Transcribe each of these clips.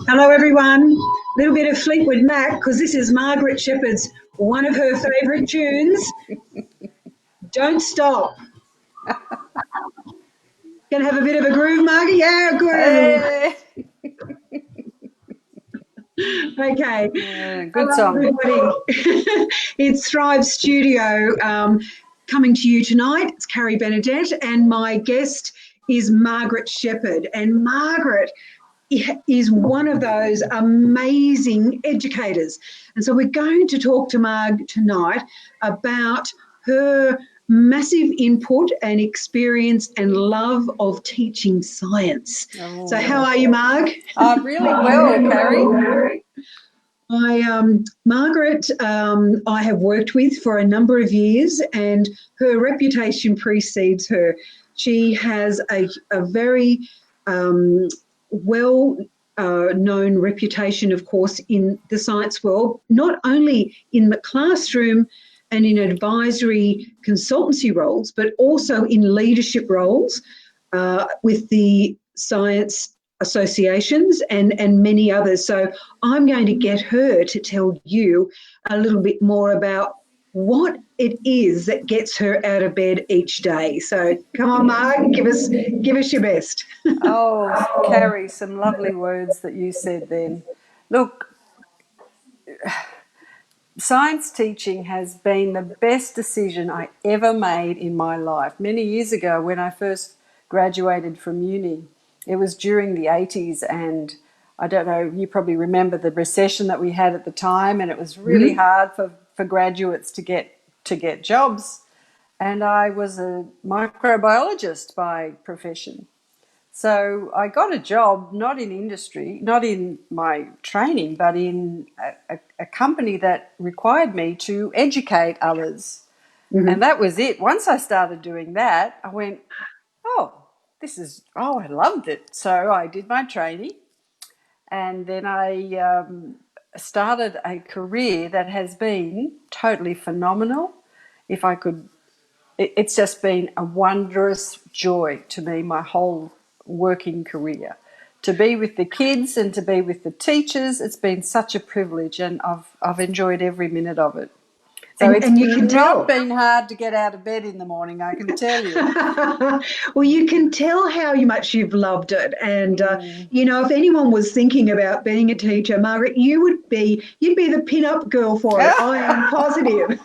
Hello, everyone. A little bit of Fleetwood Mac, because this is Margaret Shepherd's one of her favourite tunes. Don't Stop. Gonna have a bit of a groove, Margaret? Yeah, groove. Hey. Okay. Good Hello, song. everybody. It's Thrive Studio coming to you tonight. It's Carrie Benedette, and my guest is Margaret Shepherd. And Margaret is one of those amazing educators. And so we're going to talk to Marg tonight about her massive input and experience and love of teaching science. Oh. So how are you, Marg? Really well, Carrie. Margaret, I have worked with for a number of years, and her reputation precedes her. She has a very well-known reputation, of course, in the science world, not only in the classroom and in advisory consultancy roles, but also in leadership roles with the Science Associations and many others. So I'm going to get her to tell you a little bit more about what it is that gets her out of bed each day. So come on, Marg, give us your best. Oh, Carrie, some lovely words that you said then. Look, science teaching has been the best decision I ever made in my life. Many years ago, when I first graduated from uni, it was during the 80s, and I don't know, you probably remember the recession that we had at the time, and it was really hard for graduates to get jobs. And I was a microbiologist by profession. So I got a job, not in industry, not in my training, but in a company that required me to educate others. And that was it. Once I started doing that, I went, I loved it. So I did my training, and then I started a career that has been totally phenomenal. It's just been a wondrous joy to me, my whole working career. To be with the kids and to be with the teachers, it's been such a privilege, and I've enjoyed every minute of it. So it's not been hard to get out of bed in the morning, I can tell you. Well, you can tell how much you've loved it. And, if anyone was thinking about being a teacher, Margaret, you'd be the pin-up girl for it. I am positive.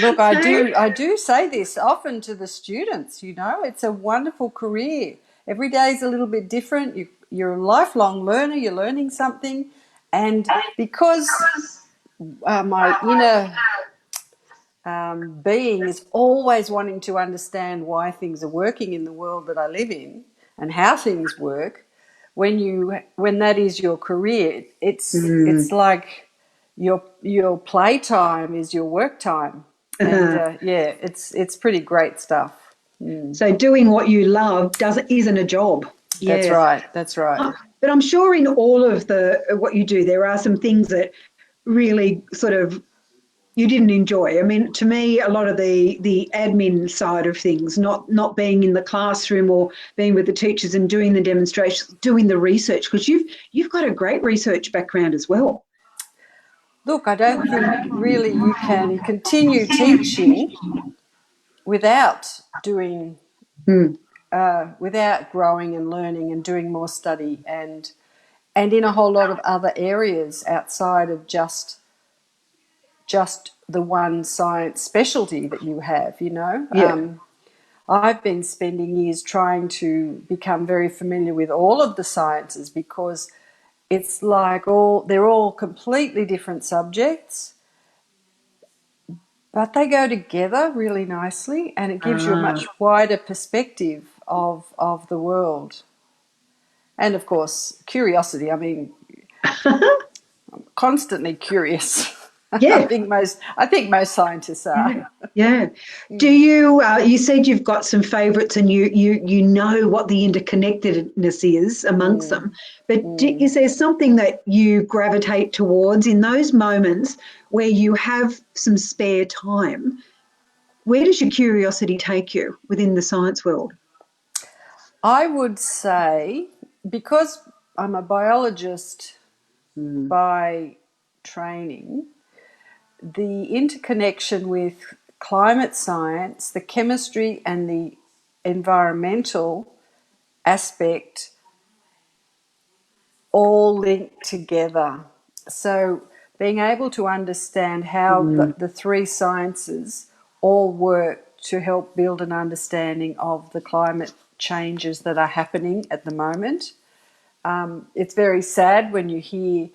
Look, I do say this often to the students, it's a wonderful career. Every day is a little bit different. You're a lifelong learner, you're learning something. And because my inner being is always wanting to understand why things are working in the world that I live in and how things work, when that is your career, it's like your playtime is your work time. And it's pretty great stuff. So doing what you love isn't a job. That's right. But I'm sure in all of what you do, there are some things that really sort of you didn't enjoy. I mean, to me, a lot of the admin side of things, not being in the classroom or being with the teachers and doing the demonstrations, doing the research, because you've got a great research background as well. Look, I don't think really you can continue teaching without doing, without growing and learning and doing more study and in a whole lot of other areas outside of just the one science specialty that you have, Yeah. I've been spending years trying to become very familiar with all of the sciences, because it's like they're all completely different subjects, but they go together really nicely, and it gives you a much wider perspective of the world. And of course, curiosity. I mean, I'm constantly curious. Yeah. I think most scientists are. Yeah. Do you? You said you've got some favourites, and you know what the interconnectedness is amongst them. But is there something that you gravitate towards in those moments where you have some spare time? Where does your curiosity take you within the science world? I would say, because I'm a biologist by training, the interconnection with climate science, the chemistry and the environmental aspect all linked together. So being able to understand how the three sciences all work to help build an understanding of the climate changes that are happening at the moment. It's very sad when you hear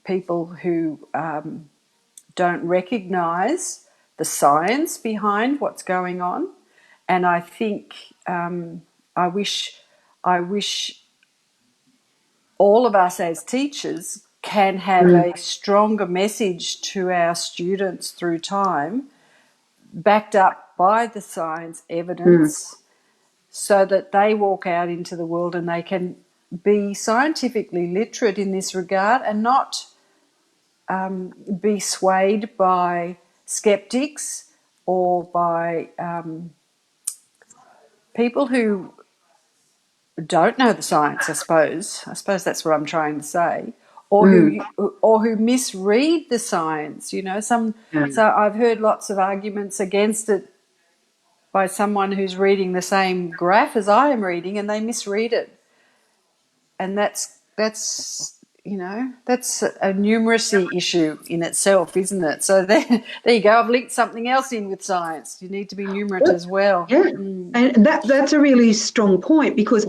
people who don't recognise the science behind what's going on, and I think I wish all of us as teachers can have a stronger message to our students through time, backed up by the science evidence, so that they walk out into the world and they can be scientifically literate in this regard and not be swayed by skeptics or by people who don't know the science. I suppose that's what I'm trying to say, or who misread the science. You know, so I've heard lots of arguments against it by someone who's reading the same graph as I am reading, and they misread it, and that's you know, that's a numeracy issue in itself, isn't it? So there you go. I've linked something else in with science. You need to be numerate as well. Yeah, and that's a really strong point, because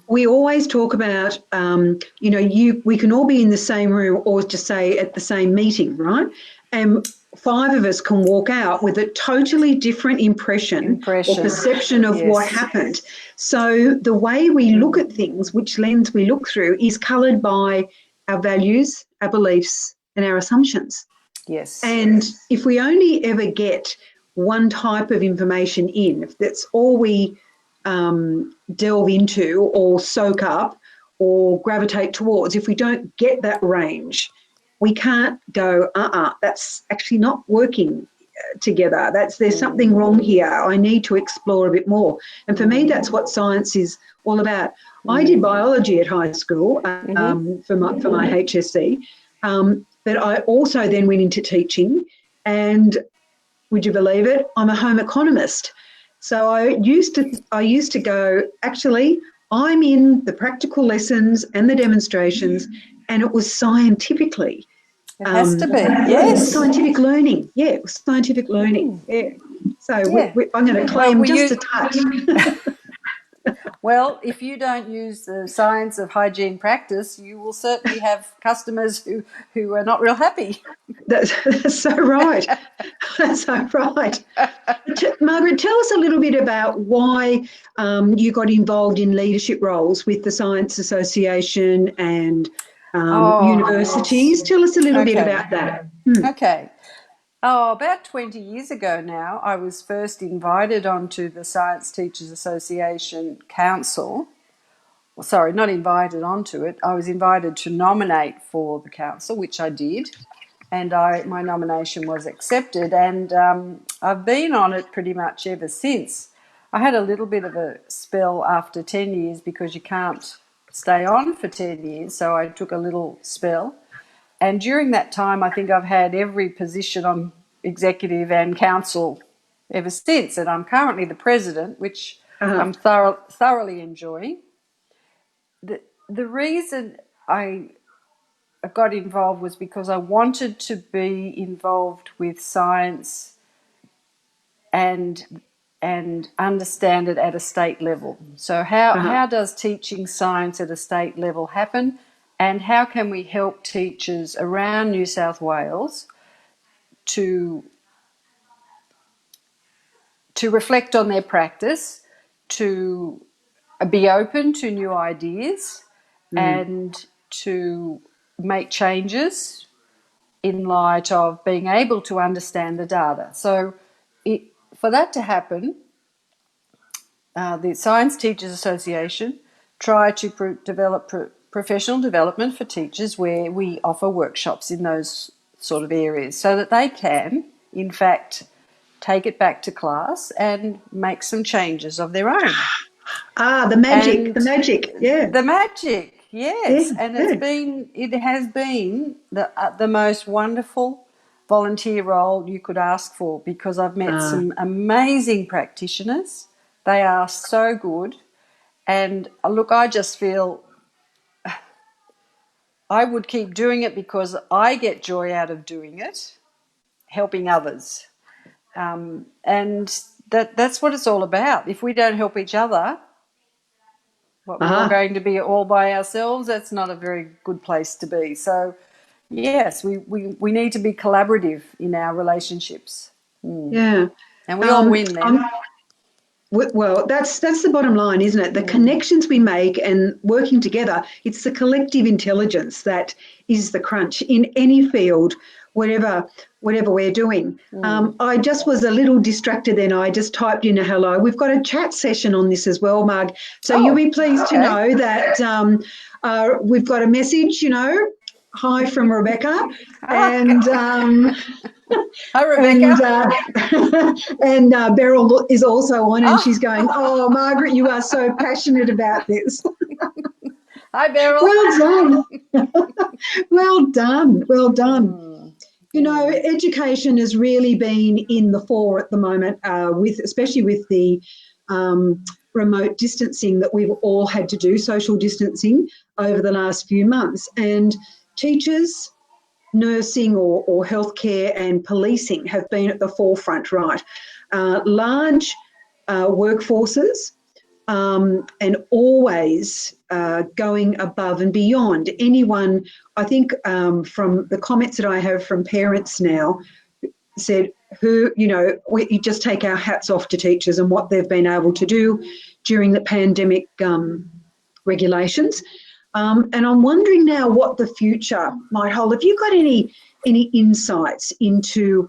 we always talk about, you know, we can all be in the same room or just say at the same meeting, right? And 5 of us can walk out with a totally different impression or perception of what happened. So the way we look at things, which lens we look through, is coloured by our values, our beliefs, and our assumptions. Yes. And if we only ever get one type of information in, if that's all we delve into or soak up or gravitate towards, if we don't get that range, we can't go, that's actually not working together. There's something wrong here. I need to explore a bit more. And for me, that's what science is all about. I did biology at high school for my HSC, but I also then went into teaching, and would you believe it, I'm a home economist. So I used to go, actually, I'm in the practical lessons and the demonstrations, and it was scientifically. It has to be, yes. Scientific learning, yeah, it was scientific learning, yeah. So I'm going to claim just a touch. Well, if you don't use the science of hygiene practice, you will certainly have customers who are not real happy. That's so right. That's so right. Margaret, tell us a little bit about why you got involved in leadership roles with the Science Association and universities. Yes. Tell us a little bit about that. Okay. About 20 years ago now, I was first invited onto the Science Teachers Association Council. Well, sorry, not invited onto it. I was invited to nominate for the council, which I did, and my nomination was accepted, and I've been on it pretty much ever since. I had a little bit of a spell after 10 years because you can't stay on for 10 years, so I took a little spell. And during that time, I think I've had every position on executive and council ever since. And I'm currently the president, which I'm thoroughly enjoying. The reason I got involved was because I wanted to be involved with science and understand it at a state level. So how does teaching science at a state level happen? And how can we help teachers around New South Wales to reflect on their practice, to be open to new ideas, and to make changes in light of being able to understand the data. So for that to happen, the Science Teachers Association try to develop professional development for teachers, where we offer workshops in those sort of areas so that they can, in fact, take it back to class and make some changes of their own. The And magic, yeah, the magic, yeah, yes, and yeah. it has been the most wonderful volunteer role you could ask for, because I've met Ah, some amazing practitioners. They are so good, and look, I just feel I would keep doing it because I get joy out of doing it, helping others, and that's what it's all about. If we don't help each other, what, we're all ah, going to be all by ourselves, that's not a very good place to be. So, yes, we need to be collaborative in our relationships. yeah. And we all win I'm then. Well, that's the bottom line, isn't it? The connections we make and working together, it's the collective intelligence that is the crunch in any field, whatever we're doing. I just was a little distracted then. I just typed in a hello. We've got a chat session on this as well, Marg. So you'll Oh, be pleased to okay. know that we've got a message, hi from Rebecca. And Hi, and Rebecca. and Beryl is also on, and she's Oh, going, "Oh, Margaret, you are so passionate about this. hi, Beryl. Well done, well done, well done." Mm, Education has really been in the fore at the moment, especially with the remote distancing that we've all had to do, social distancing over the last few months, and teachers, nursing or healthcare and policing have been at the forefront, right? Large workforces, and always going above and beyond. Anyone, I think from the comments that I have from parents now, said we just take our hats off to teachers and what they've been able to do during the pandemic regulations. And I'm wondering now what the future might hold. Have you got any insights into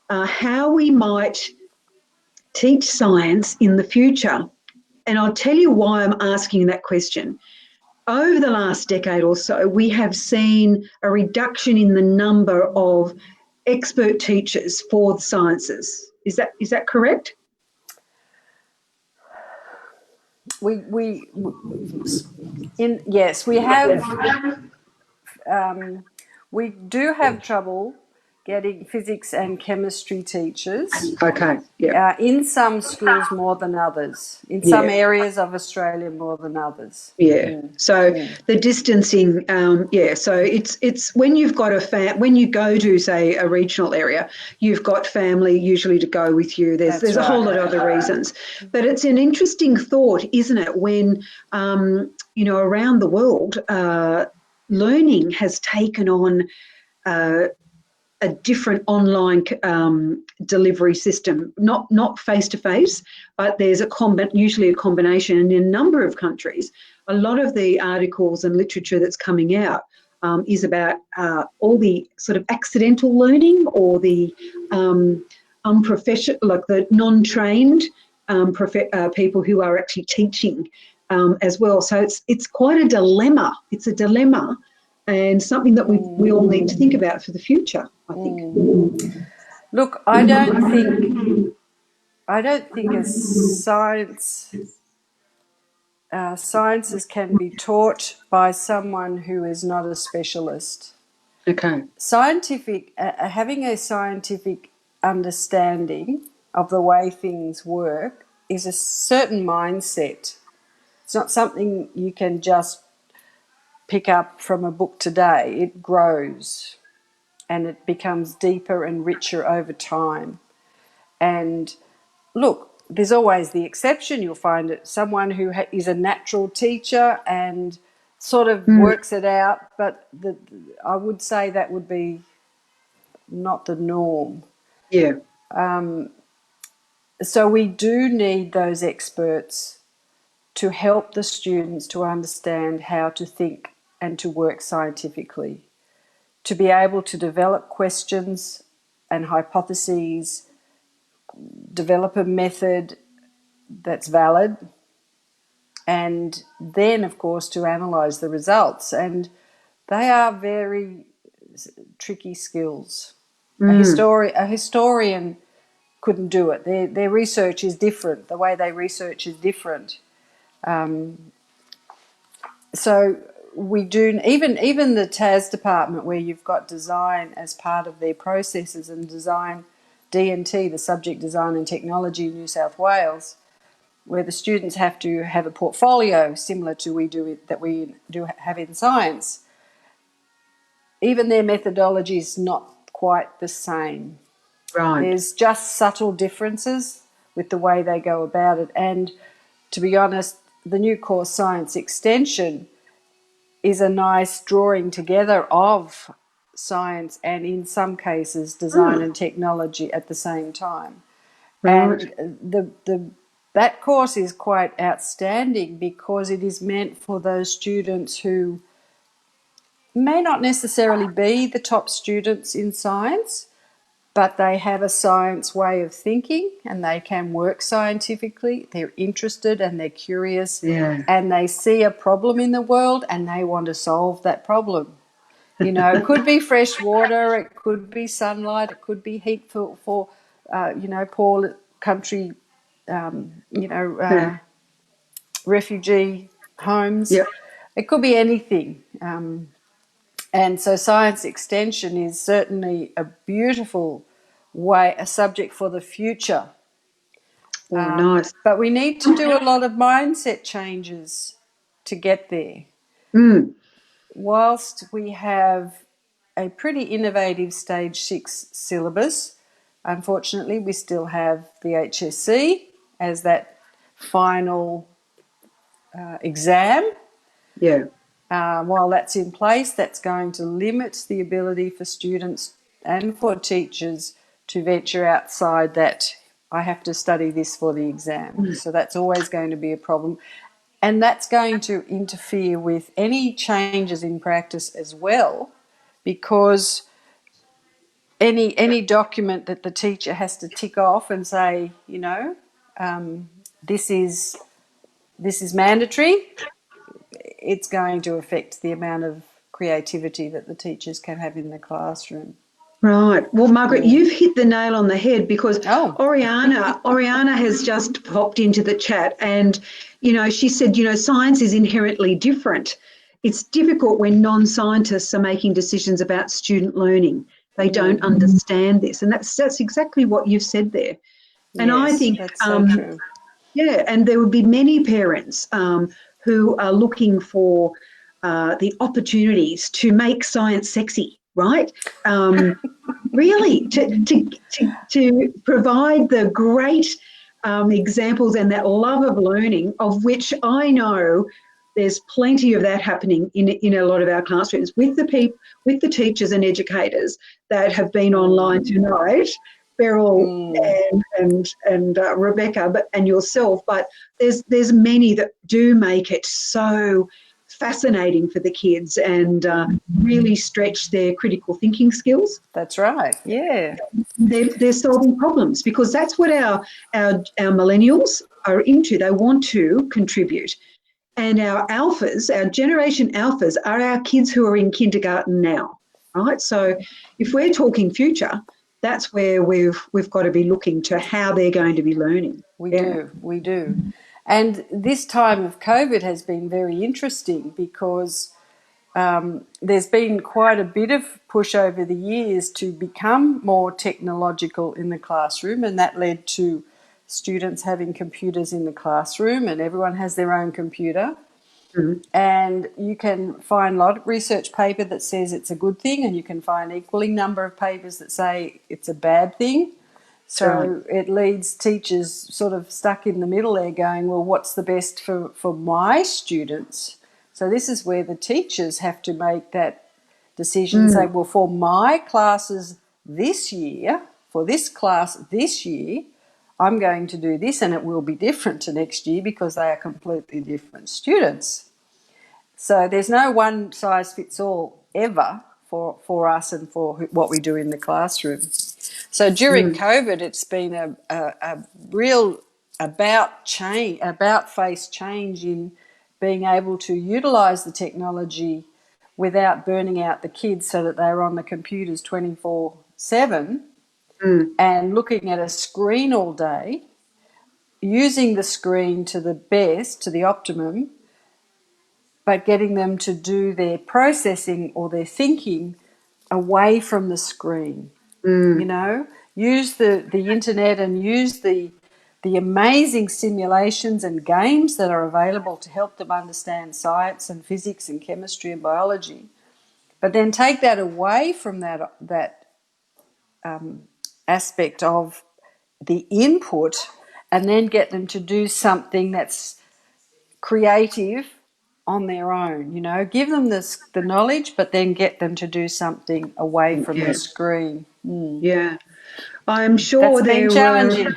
how we might teach science in the future? And I'll tell you why I'm asking that question. Over the last decade or so, we have seen a reduction in the number of expert teachers for the sciences. Is that correct? we yes, we have. We do have trouble getting physics and chemistry teachers. Okay. Yeah. In some schools more than others, in some Yeah. areas of Australia more than others. Yeah. So the distancing, yeah. So it's when you've got when you go to say a regional area, you've got family usually to go with you. That's There's a whole right. lot of other reasons, but it's an interesting thought, isn't it? When around the world, learning has taken on a different online delivery system, not face to face, but there's usually a combination. And in a number of countries, a lot of the articles and literature that's coming out is about all the sort of accidental learning or the unprofessional, like the non-trained people who are actually teaching as well. So it's quite a dilemma. It's a dilemma and something that we all need to think about for the future, I think. Look, I don't think as sciences can be taught by someone who is not a specialist. Okay. Having a scientific understanding of the way things work is a certain mindset. It's not something you can just pick up from a book today. It grows and it becomes deeper and richer over time. And look, there's always the exception. You'll find it someone who is a natural teacher and sort of works it out, but I would say that would be not the norm. Yeah. So we do need those experts to help the students to understand how to think and to work scientifically, to be able to develop questions and hypotheses, develop a method that's valid, and then, of course, to analyse the results. And they are very tricky skills. A historian couldn't do it. Their research is different. The way they research is different. So we do, even the TAS department, where you've got design as part of their processes, and design D&T, the Subject Design and Technology in New South Wales, where the students have to have a portfolio similar to we do have in science. Even their methodology is not quite the same. Right. There's just subtle differences with the way they go about it. And to be honest, the new course Science Extension is a nice drawing together of science and, in some cases, design and technology at the same time. Right. And that course is quite outstanding because it is meant for those students who may not necessarily be the top students in science, but they have a science way of thinking and they can work scientifically. They're interested and they're curious, Yeah. and they see a problem in the world and they want to solve that problem. You know, it could be fresh water, it could be sunlight, it could be heat for poor country, Yeah. refugee homes. Yep. It could be anything. And so Science Extension is certainly a beautiful way, a subject for the future. Oh, nice. But we need to do a lot of mindset changes to get there. Mm. Whilst we have a pretty innovative Stage 6 syllabus, unfortunately we still have the HSC as that final exam. Yeah. While that's in place, that's going to limit the ability for students and for teachers to venture outside that. I have to study this for the exam. So that's always going to be a problem. And that's going to interfere with any changes in practice as well, because any document that the teacher has to tick off and say, this is mandatory, it's going to affect the amount of creativity that the teachers can have in the classroom. Right. Well, Margaret, you've hit the nail on the head, because Oh. Oriana has just popped into the chat, and, she said, science is inherently different. It's difficult when non-scientists are making decisions about student learning. They don't understand this. And that's exactly what you've said there. And Yes, I think, that's so true. yeah, and there would be many parents who are looking for the opportunities to make science sexy, right? Really, to provide the great examples and that love of learning, of which I know there's plenty of that happening in a lot of our classrooms with the teachers and educators that have been online tonight, Beryl and Rebecca, and yourself. But there's many that do make it so fascinating for the kids and really stretch their critical thinking skills. That's right. Yeah. They're solving problems, because that's what our millennials are into. They want to contribute. And our alphas, our generation alphas, are our kids who are in kindergarten now, right? So if we're talking future, that's where we've got to be looking to how they're going to be learning. We do. And this time of COVID has been very interesting because there's been quite a bit of push over the years to become more technological in the classroom, and that led to students having computers in the classroom, and everyone has their own computer. Mm-hmm. And you can find a lot of research paper that says it's a good thing, and you can find equally number of papers that say it's a bad thing. So it leaves teachers sort of stuck in the middle there going, well, what's the best for my students? So this is where the teachers have to make that decision and say, well, for my classes this year, for this class this year, I'm going to do this, and it will be different to next year because they are completely different students. So there's no one size fits all ever for us and for what we do in the classroom. So during COVID, it's been a real about-face change in being able to utilise the technology without burning out the kids so that they're on the computers 24/7 and looking at a screen all day. using the screen to the best, to the optimum, but getting them to do their processing or their thinking away from the screen. You know, use the internet and use the amazing simulations and games that are available to help them understand science and physics and chemistry and biology. But then take that away from that aspect of the input, and then get them to do something that's creative on their own. You know, give them the knowledge, but then get them to do something away from the screen. Yeah. I'm sure That's been there were. challenging.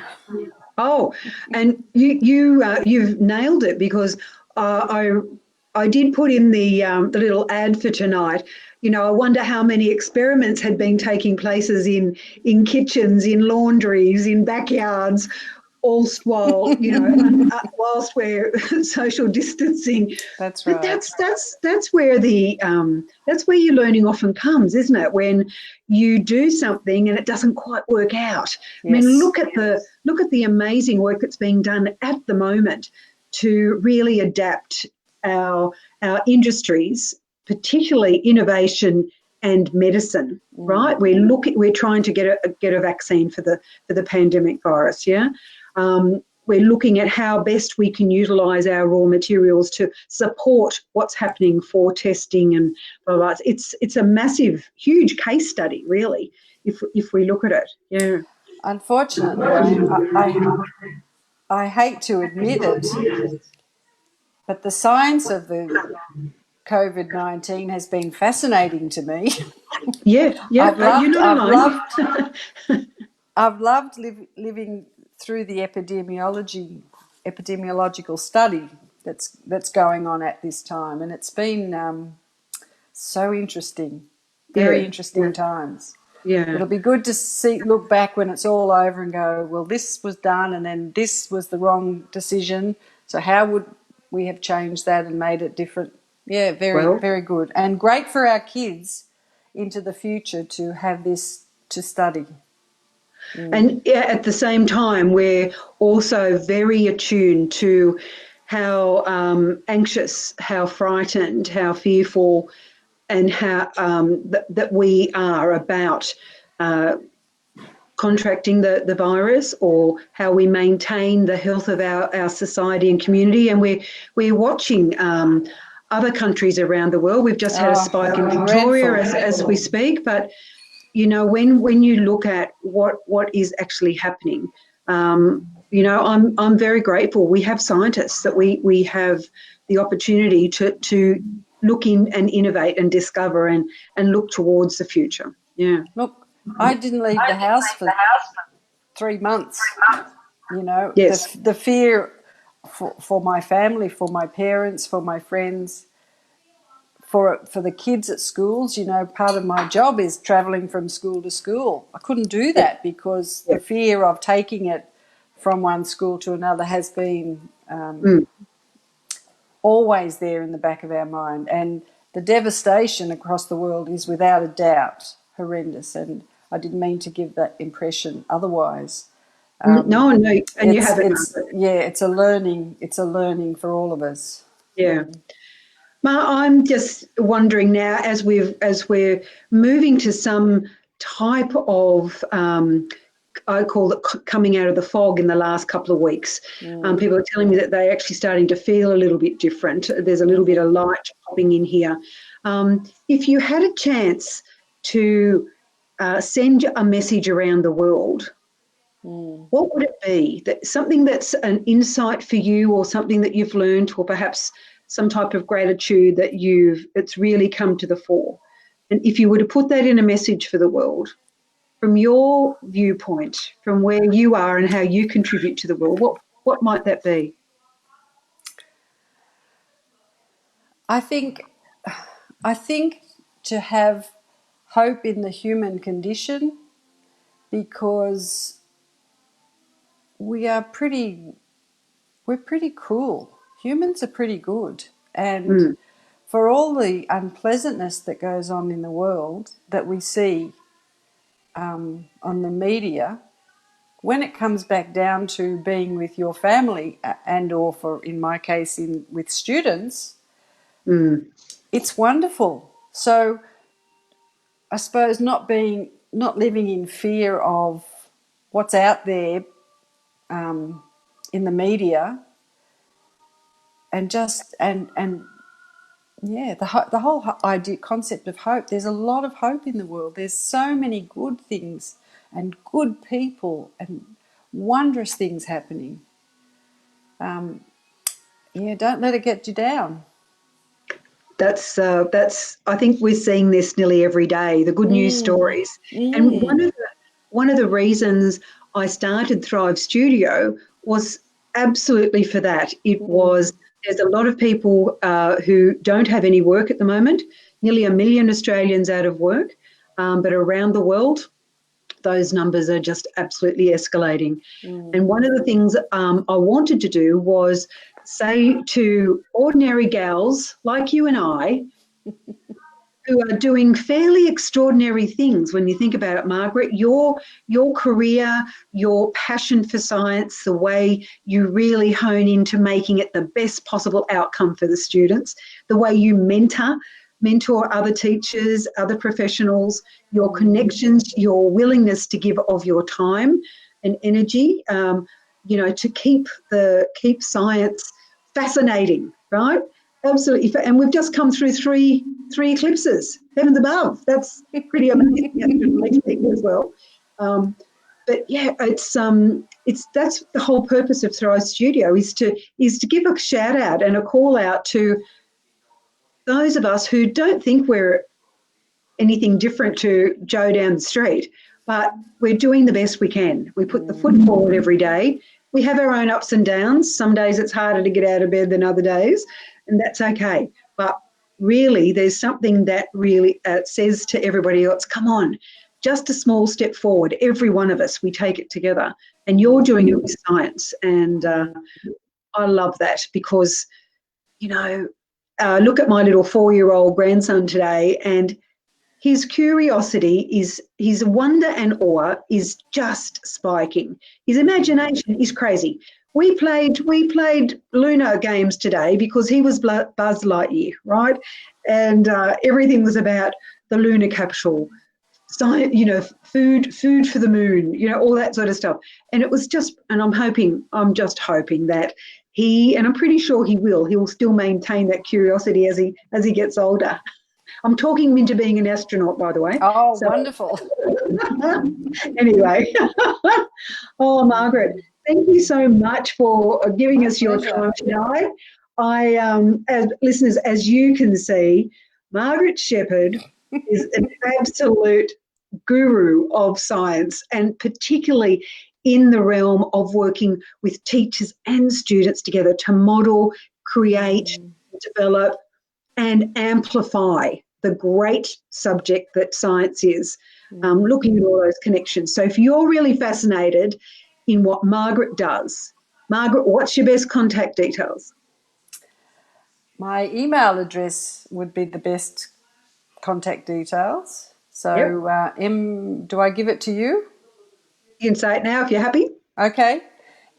Oh, and you've nailed it, because I did put in the little ad for tonight. You know, I wonder how many experiments had been taking places in kitchens, in laundries, in backyards, all while, whilst we're social distancing. That's But right. that's where that's where your learning often comes, isn't it? When you do something and it doesn't quite work out. I mean, Yes. look at the amazing work that's being done at the moment to really adapt our industries, particularly innovation and medicine. Right? We're trying to get a vaccine for the pandemic virus. Yeah. We're looking at how best we can utilise our raw materials to support what's happening for testing and blah, blah, blah. It's a massive, huge case study, really, if we look at it. Yeah. Unfortunately, I hate to admit it, but the science of the COVID-19 has been fascinating to me. Yeah, yeah. I've You're loved, not I've alone. loved, I've loved living through the epidemiological study that's going on at this time, and it's been so interesting, very Yeah, interesting times. yeah. It'll be good to look back when it's all over and go, well, this was done and then this was the wrong decision. So how would we have changed that and made it different? Yeah, very, Well, very good. And great for our kids into the future to have this to study. and yeah, at the same time, we're also very attuned to how anxious, how frightened, how fearful, and how that we are about contracting the virus, or how we maintain the health of our society and community. And we're watching other countries around the world. We've just had a Oh, spike in Victoria dreadful. as we speak, but when you look at what is actually happening, I'm very grateful. We have scientists that we have the opportunity to look in and innovate and discover and look towards the future. Yeah. Look, I didn't leave the house for 3 months. You know, Yes. the fear for my family, for my parents, for my friends, for the kids at schools. You know, part of my job is travelling from school to school. I couldn't do Yeah. that because Yeah. the fear of taking it from one school to another has been always there in the back of our mind. And the devastation across the world is without a doubt horrendous. And I didn't mean to give that impression otherwise. No, no, and you haven't. It's a learning for all of us. Yeah. Ma, I'm just wondering now, as we're moving to some type of I call it coming out of the fog in the last couple of weeks. People are telling me that they're actually starting to feel a little bit different. There's a little bit of light popping in here. If you had a chance to send a message around the world, what would it be? Something that's an insight for you, or something that you've learned, or perhaps some type of gratitude that it's really come to the fore. And if you were to put that in a message for the world, from your viewpoint, from where you are and how you contribute to the world, what might that be? I think to have hope in the human condition, because we're pretty cool. Humans are pretty good, and for all the unpleasantness that goes on in the world that we see on the media, when it comes back down to being with your family and or for, in my case, with students, it's wonderful. So I suppose not living in fear of what's out there in the media, and the whole concept of hope. There's a lot of hope in the world. There's so many good things and good people and wondrous things happening. Don't let it get you down. That's I think we're seeing this nearly every day, the good news stories. And one of the reasons I started Thrive Studio was absolutely for that. There's a lot of people who don't have any work at the moment, nearly 1 million Australians out of work, but around the world, those numbers are just absolutely escalating. And one of the things I wanted to do was say to ordinary gals like you and I, who are doing fairly extraordinary things when you think about it, Margaret, your career, your passion for science, the way you really hone into making it the best possible outcome for the students, the way you mentor other teachers, other professionals, your connections, your willingness to give of your time and energy, to keep science fascinating, right? Absolutely. And we've just come through three eclipses, heavens above. That's pretty amazing as well. But yeah, that's the whole purpose of Thrive Studio is to give a shout out and a call out to those of us who don't think we're anything different to Joe down the street, but we're doing the best we can. We put the foot forward every day. We have our own ups and downs. Some days it's harder to get out of bed than other days, and that's okay. But really, there's something that really says to everybody else, come on, just a small step forward. Every one of us, we take it together. And you're doing it with science. And I love that because, look at my little 4-year-old grandson today, and his curiosity his wonder and awe is just spiking. His imagination is crazy. We played lunar games today because he was Buzz Lightyear, right? And everything was about the lunar capsule, science, food for the moon, all that sort of stuff. And it was just, and I'm just hoping that and I'm pretty sure he will still maintain that curiosity as he gets older. I'm talking him into being an astronaut, by the way. Oh, so, wonderful. Anyway. Oh, Margaret, thank you so much for giving us your time tonight. As listeners, as you can see, Margaret Shepherd is an absolute guru of science, and particularly in the realm of working with teachers and students together to model, create, develop, and amplify the great subject that science is, looking at all those connections. So if you're really fascinated in what Margaret does, Margaret, what's your best contact details? My email address would be the best contact details. So do I give it to you? You can say it now if you're happy. Okay.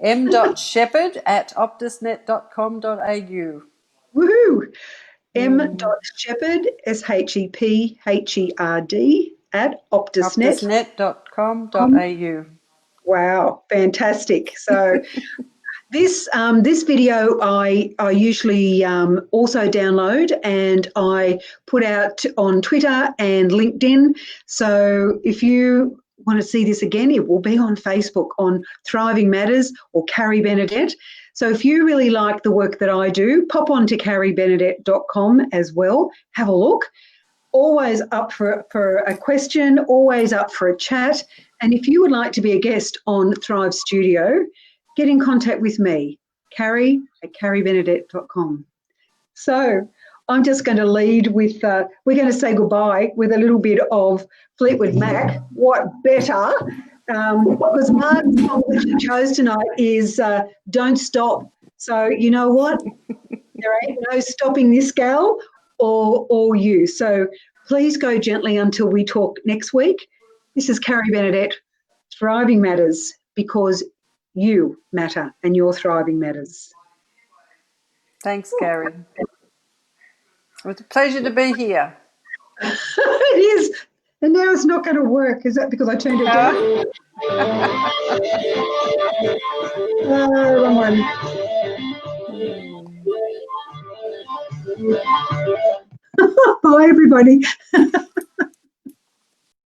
m.shepherd@optusnet.com.au. Woohoo! m.shepherd, SHEPHERD, at optusnet.com.au. Wow, fantastic. So this video I usually also download and I put out on Twitter and LinkedIn. So if you want to see this again, it will be on Facebook on Thriving Matters or Carrie Benedette. So if you really like the work that I do, pop on to carriebenedette.com as well. Have a look. Always up for a question, always up for a chat. And if you would like to be a guest on Thrive Studio, get in contact with me, carriebenedette.com. So I'm just going to lead with, we're going to say goodbye with a little bit of Fleetwood Mac. What better? Because Mark's song that she chose tonight is Don't Stop. So you know what? There ain't no stopping this gal or you. So please go gently until we talk next week. This is Carrie Benedette, Thriving Matters. because you matter and your thriving matters. Thanks, Gary. It was a pleasure to be here. It is. And now it's not going to work. Is that because I turned it down? Wrong one. Bye, everybody.